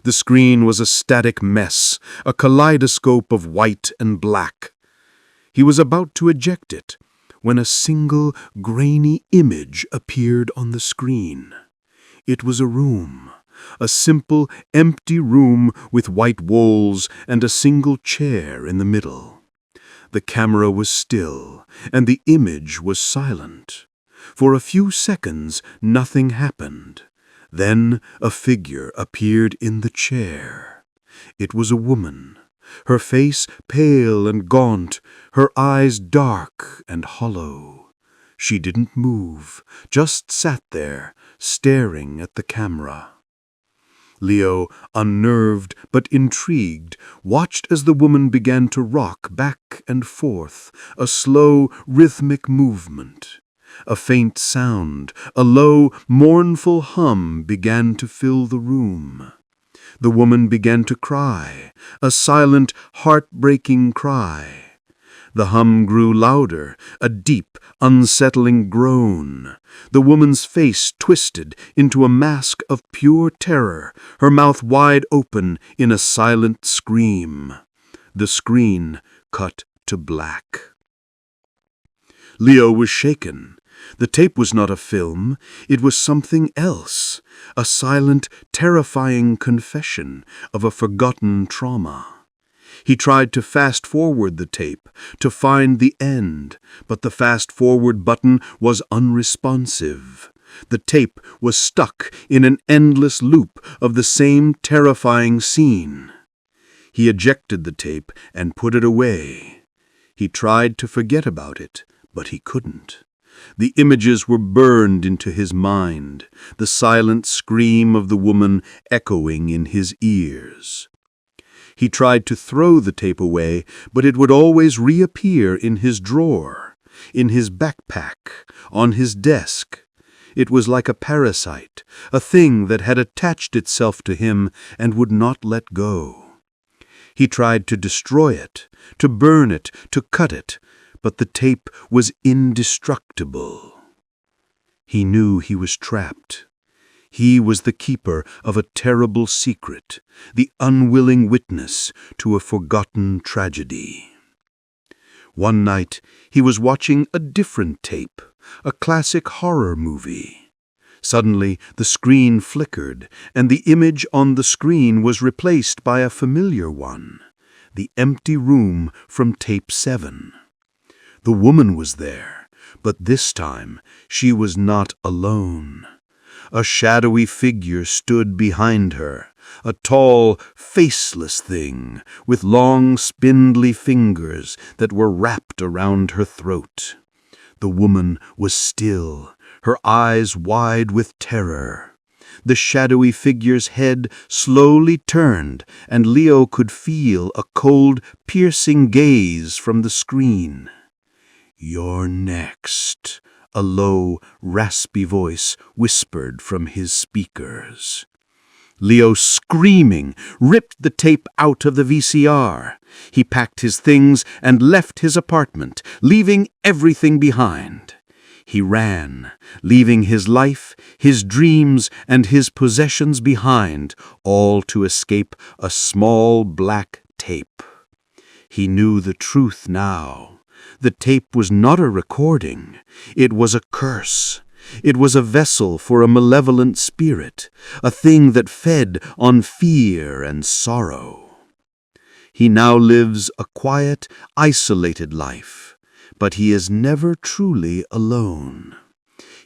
Speaker 2: The screen was a static mess, a kaleidoscope of white and black. He was about to eject it when a single, grainy image appeared on the screen. It was a room, a simple, empty room with white walls and a single chair in the middle. The camera was still, and the image was silent. For a few seconds, nothing happened. Then a figure appeared in the chair. It was a woman, her face pale and gaunt, her eyes dark and hollow. She didn't move, just sat there, staring at the camera. Leo, unnerved but intrigued, watched as the woman began to rock back and forth, a slow, rhythmic movement. A faint sound, a low, mournful hum began to fill the room. The woman began to cry, a silent, heartbreaking cry. The hum grew louder, a deep, unsettling groan. The woman's face twisted into a mask of pure terror, her mouth wide open in a silent scream. The screen cut to black. Leo was shaken. The tape was not a film, it was something else, a silent, terrifying confession of a forgotten trauma. He tried to fast-forward the tape, to find the end, but the fast-forward button was unresponsive. The tape was stuck in an endless loop of the same terrifying scene. He ejected the tape and put it away. He tried to forget about it, but he couldn't. The images were burned into his mind, the silent scream of the woman echoing in his ears. He tried to throw the tape away, but it would always reappear in his drawer, in his backpack, on his desk. It was like a parasite, a thing that had attached itself to him and would not let go. He tried to destroy it, to burn it, to cut it, but the tape was indestructible. He knew he was trapped. He was the keeper of a terrible secret, the unwilling witness to a forgotten tragedy. One night, he was watching a different tape, a classic horror movie. Suddenly, the screen flickered, and the image on the screen was replaced by a familiar one, the empty room from tape 7. The woman was there, but this time she was not alone. A shadowy figure stood behind her, a tall, faceless thing with long, spindly fingers that were wrapped around her throat. The woman was still, her eyes wide with terror. The shadowy figure's head slowly turned, and Leo could feel a cold, piercing gaze from the screen. "You're next," a low, raspy voice whispered from his speakers. Leo, screaming, ripped the tape out of the VCR. He packed his things and left his apartment, leaving everything behind. He ran, leaving his life, his dreams, and his possessions behind, all to escape a small black tape. He knew the truth now. The tape was not a recording. It was a curse. It was a vessel for a malevolent spirit, a thing that fed on fear and sorrow. He now lives a quiet, isolated life, but he is never truly alone.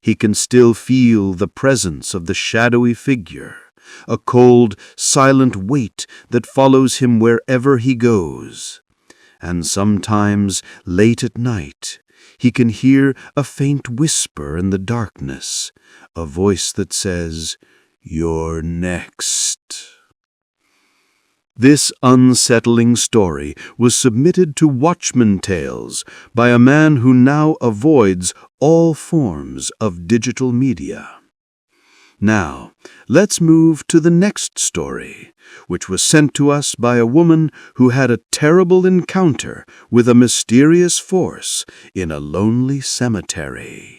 Speaker 2: He can still feel the presence of the shadowy figure, a cold, silent weight that follows him wherever he goes. And sometimes, late at night, he can hear a faint whisper in the darkness, a voice that says, "You're next." This unsettling story was submitted to Watchman Tales by a man who now avoids all forms of digital media. Now, let's move to the next story, which was sent to us by a woman who had a terrible encounter with a mysterious force in a lonely cemetery.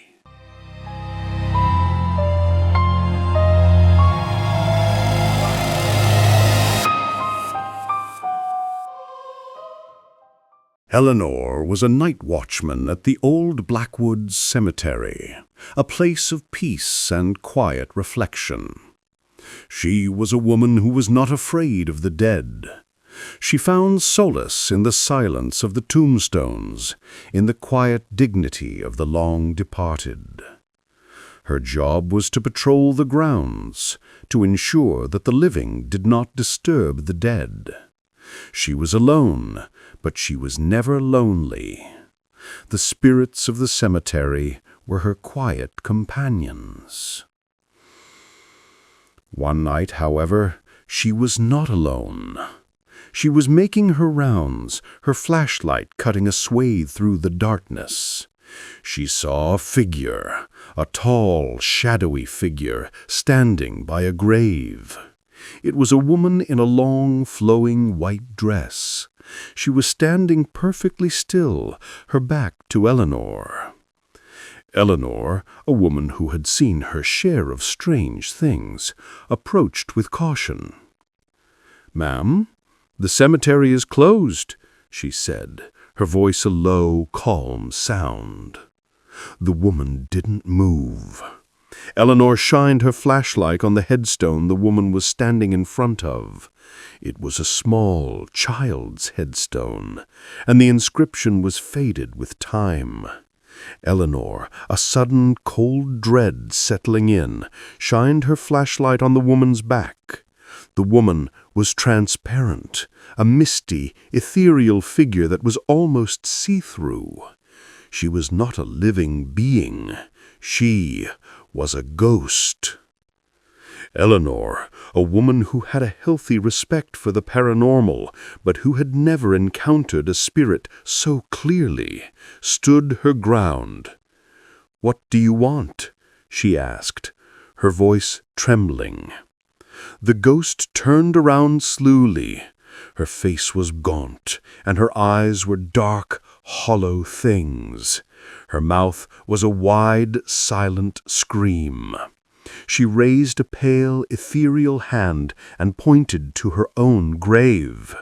Speaker 3: Eleanor was a night watchman at the old Blackwoods Cemetery, a place of peace and quiet reflection. She was a woman who was not afraid of the dead. She found solace in the silence of the tombstones, in the quiet dignity of the long departed. Her job was to patrol the grounds, to ensure that the living did not disturb the dead. She was alone, but she was never lonely. The spirits of the cemetery were her quiet companions. One night, however, she was not alone. She was making her rounds, her flashlight cutting a swathe through the darkness. She saw a figure, a tall, shadowy figure, standing by a grave. It was a woman in a long, flowing white dress. She was standing perfectly still, her back to Eleanor. Eleanor, a woman who had seen her share of strange things, approached with caution. "Ma'am, the cemetery is closed," she said, her voice a low, calm sound. The woman didn't move. Eleanor shined her flashlight on the headstone the woman was standing in front of. It was a small child's headstone, and the inscription was faded with time. Eleanor, a sudden cold dread settling in, shined her flashlight on the woman's back. The woman was transparent, a misty, ethereal figure that was almost see-through. She was not a living being. She was a ghost. Eleanor, a woman who had a healthy respect for the paranormal, but who had never encountered a spirit so clearly, stood her ground. "What do you want?" she asked, her voice trembling. The ghost turned around slowly. Her face was gaunt, and her eyes were dark, hollow things. Her mouth was a wide, silent scream. She raised a pale, ethereal hand and pointed to her own grave.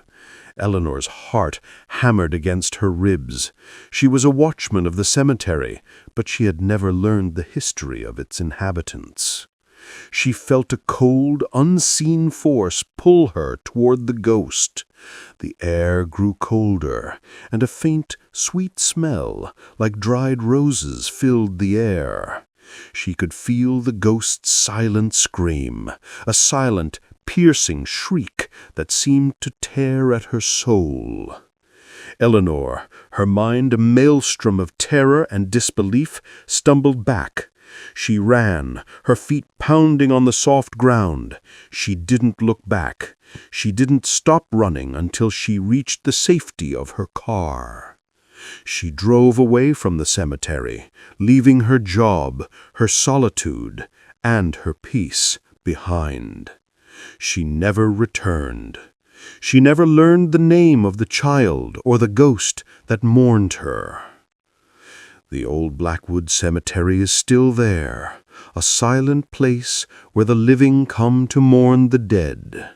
Speaker 3: Eleanor's heart hammered against her ribs. She was a watchman of the cemetery, but she had never learned the history of its inhabitants. She felt a cold, unseen force pull her toward the ghost. The air grew colder, and a faint, sweet smell, like dried roses, filled the air. She could feel the ghost's silent scream, a silent, piercing shriek that seemed to tear at her soul. Eleanor, her mind a maelstrom of terror and disbelief, stumbled back. She ran, her feet pounding on the soft ground. She didn't look back. She didn't stop running until she reached the safety of her car. She drove away from the cemetery, leaving her job, her solitude, and her peace behind. She never returned. She never learned the name of the child or the ghost that mourned her. The old Blackwood Cemetery is still there, a silent place where the living come to mourn the dead.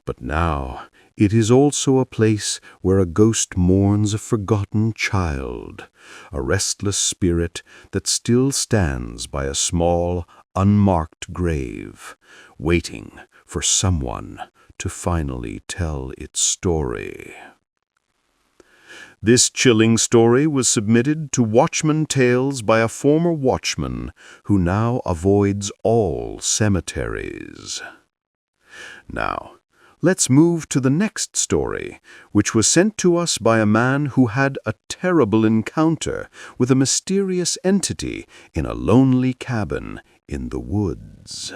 Speaker 3: But now it is also a place where a ghost mourns a forgotten child, a restless spirit that still stands by a small, unmarked grave, waiting for someone to finally tell its story. This chilling story was submitted to Watchman Tales by a former watchman who now avoids all cemeteries. Now, let's move to the next story, which was sent to us by a man who had a terrible encounter with a mysterious entity in a lonely cabin in the woods.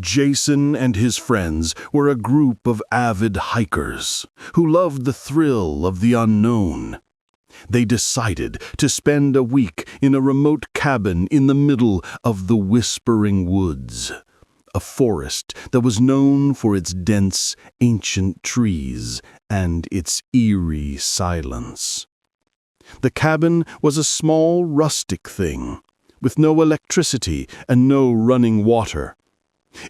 Speaker 4: Jason and his friends were a group of avid hikers who loved the thrill of the unknown. They decided to spend a week in a remote cabin in the middle of the Whispering Woods, a forest that was known for its dense, ancient trees and its eerie silence. The cabin was a small, rustic thing, with no electricity and no running water.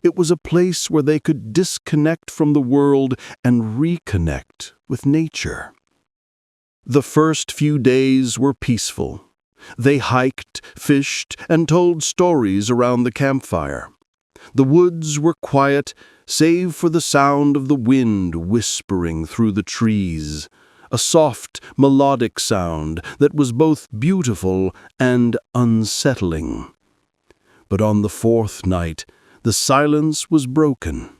Speaker 4: It was a place where they could disconnect from the world and reconnect with nature. The first few days were peaceful. They hiked, fished, and told stories around the campfire. The woods were quiet, save for the sound of the wind whispering through the trees,
Speaker 2: a soft, melodic sound that was both beautiful and unsettling. But on the fourth night, the silence was broken.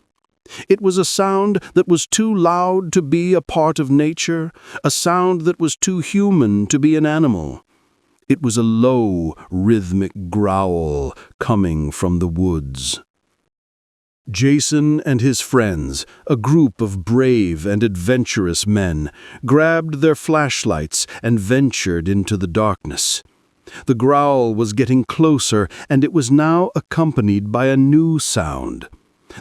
Speaker 2: It was a sound that was too loud to be a part of nature, a sound that was too human to be an animal. It was a low, rhythmic growl coming from the woods. Jason and his friends, a group of brave and adventurous men, grabbed their flashlights and ventured into the darkness. The growl was getting closer, and it was now accompanied by a new sound.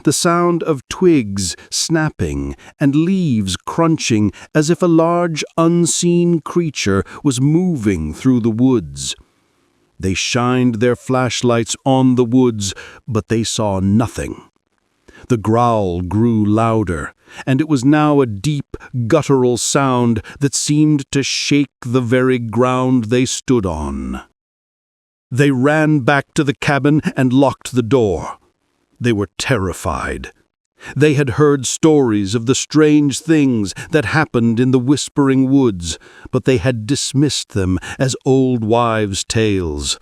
Speaker 2: The sound of twigs snapping and leaves crunching, as if a large, unseen creature was moving through the woods. They shined their flashlights on the woods, but they saw nothing. The growl grew louder, and it was now a deep, guttural sound that seemed to shake the very ground they stood on. They ran back to the cabin and locked the door. They were terrified. They had heard stories of the strange things that happened in the Whispering Woods, but they had dismissed them as old wives' tales.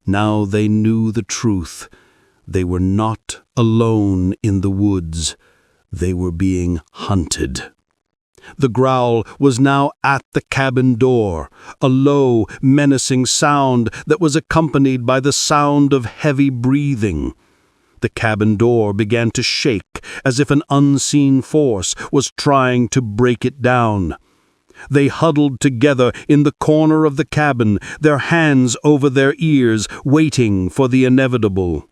Speaker 2: Now they knew the truth. They were not alone in the woods. They were being hunted. The growl was now at the cabin door, a low, menacing sound that was accompanied by the sound of heavy breathing. The cabin door began to shake as if an unseen force was trying to break it down. They huddled together in the corner of the cabin, their hands over their ears, waiting for the inevitable.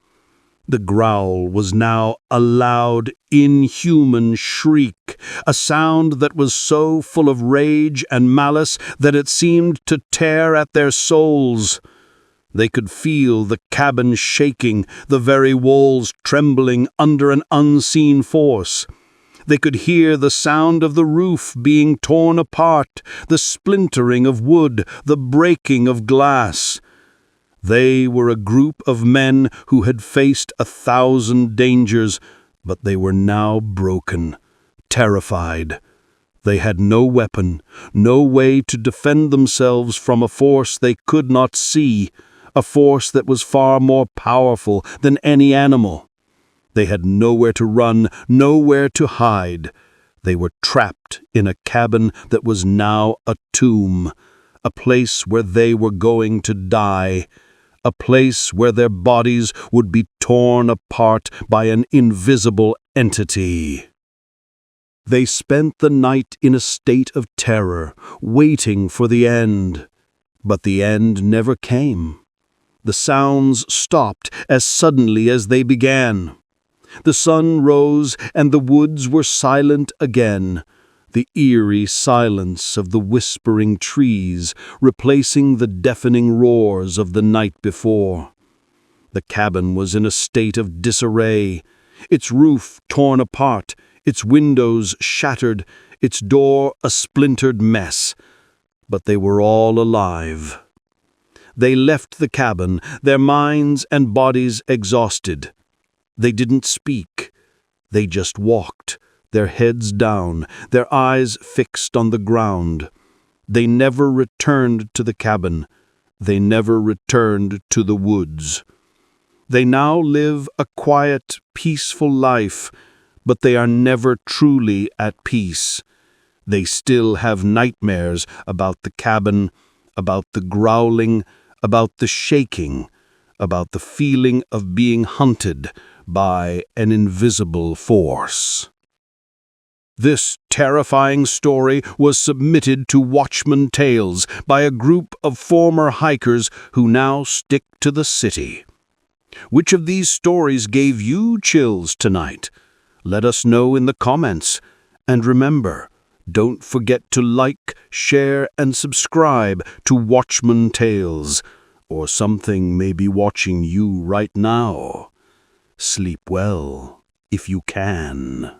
Speaker 2: The growl was now a loud, inhuman shriek, a sound that was so full of rage and malice that it seemed to tear at their souls. They could feel the cabin shaking, the very walls trembling under an unseen force. They could hear the sound of the roof being torn apart, the splintering of wood, the breaking of glass. They were a group of men who had faced 1,000 dangers, but they were now broken, terrified. They had no weapon, no way to defend themselves from a force they could not see, a force that was far more powerful than any animal. They had nowhere to run, nowhere to hide. They were trapped in a cabin that was now a tomb, a place where they were going to die, a place where their bodies would be torn apart by an invisible entity. They spent the night in a state of terror, waiting for the end. But the end never came. The sounds stopped as suddenly as they began. The sun rose and the woods were silent again, the eerie silence of the whispering trees replacing the deafening roars of the night before. The cabin was in a state of disarray, its roof torn apart, its windows shattered, its door a splintered mess. But they were all alive. They left the cabin, their minds and bodies exhausted. They didn't speak. They just walked, their heads down, their eyes fixed on the ground. They never returned to the cabin. They never returned to the woods. They now live a quiet, peaceful life, but they are never truly at peace. They still have nightmares about the cabin, about the growling, about the shaking, about the feeling of being hunted by an invisible force. This terrifying story was submitted to Watchman Tales by a group of former hikers who now stick to the city. Which of these stories gave you chills tonight? Let us know in the comments. And remember, don't forget to like, share, and subscribe to Watchman Tales, or something may be watching you right now. Sleep well, if you can.